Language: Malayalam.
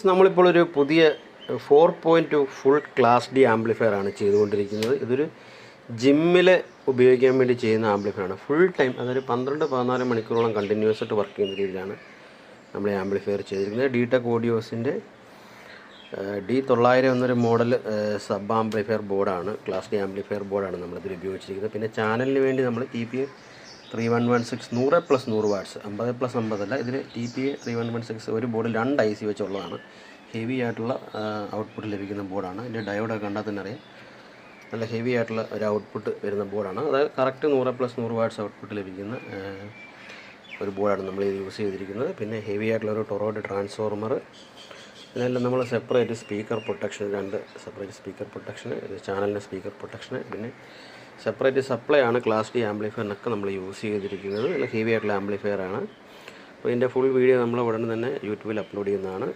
നമ്മളിപ്പോൾ ഒരു പുതിയ 4.2 ഫുൾ ക്ലാസ് ഡി ആംപ്ലിഫയർ ആണ് ചെയ്തുകൊണ്ടിരിക്കുന്നത്. ഇതൊരു ജിമ്മിൽ ഉപയോഗിക്കാൻ വേണ്ടി ചെയ്യുന്ന ആംപ്ലിഫയറാണ്. ഫുൾ ടൈം അതൊരു 12-14 മണിക്കൂറോളം കണ്ടിന്യൂസ് ആയിട്ട് വർക്ക് ചെയ്യുന്ന രീതിയിലാണ് നമ്മൾ ഈ ആംപ്ലിഫയർ ചെയ്തിരിക്കുന്നത്. ഡീടെക് ഓഡിയോസിൻ്റെ D900 എന്നൊരു മോഡൽ സബ് ആംപ്ലിഫയർ ബോർഡാണ്, ക്ലാസ് ഡി ആംപ്ലിഫയർ ബോർഡാണ് നമ്മളിതിൽ ഉപയോഗിച്ചിരിക്കുന്നത്. പിന്നെ ചാനലിന് വേണ്ടി നമ്മൾ TPA 3116 100+100 വാട്ട്സ് 50+50 അല്ല, ഇതിൽ TPA 3116 ഒരു ബോർഡിൽ 2 IC വെച്ചുള്ളതാണ്. ഹെവി ആയിട്ടുള്ള ഔട്ട്പുട്ട് ലഭിക്കുന്ന ബോർഡാണ്. ഇതിൻ്റെ ഡയോഡൊക്കെ കണ്ടാൽ തന്നെ അറിയാം, നല്ല ഹെവി ആയിട്ടുള്ള ഒരു ഔട്ട്പുട്ട് വരുന്ന ബോർഡാണ്. അതായത് കറക്റ്റ് 100+100 വാട്ട്സ് ഔട്ട്പുട്ട് ലഭിക്കുന്ന ഒരു ബോർഡാണ് നമ്മൾ യൂസ് ചെയ്തിരിക്കുന്നത്. പിന്നെ ഹെവി ആയിട്ടുള്ള ഒരു ടൊറോയ്ഡ് ട്രാൻസ്ഫോർമർ, ഇതിനെല്ലാം നമ്മൾ separate speaker protection, 2 separate speaker പ്രൊട്ടക്ഷന്, ചാനലിൻ്റെ സ്പീക്കർ പ്രൊട്ടക്ഷന്, പിന്നെ സെപ്പറേറ്റ് സപ്ലൈ ആണ് ക്ലാസ് ഡി ആംപ്ലിഫയറിനൊക്കെ നമ്മൾ യൂസ് ചെയ്തിരിക്കുന്നത്. നല്ല ഹെവി ആയിട്ടുള്ള ആംപ്ലിഫയറാണ്. അപ്പോൾ ഇതിൻ്റെ ഫുൾ വീഡിയോ നമ്മൾ ഉടനെ തന്നെ യൂട്യൂബിൽ അപ്ലോഡ് ചെയ്യുന്നതാണ്.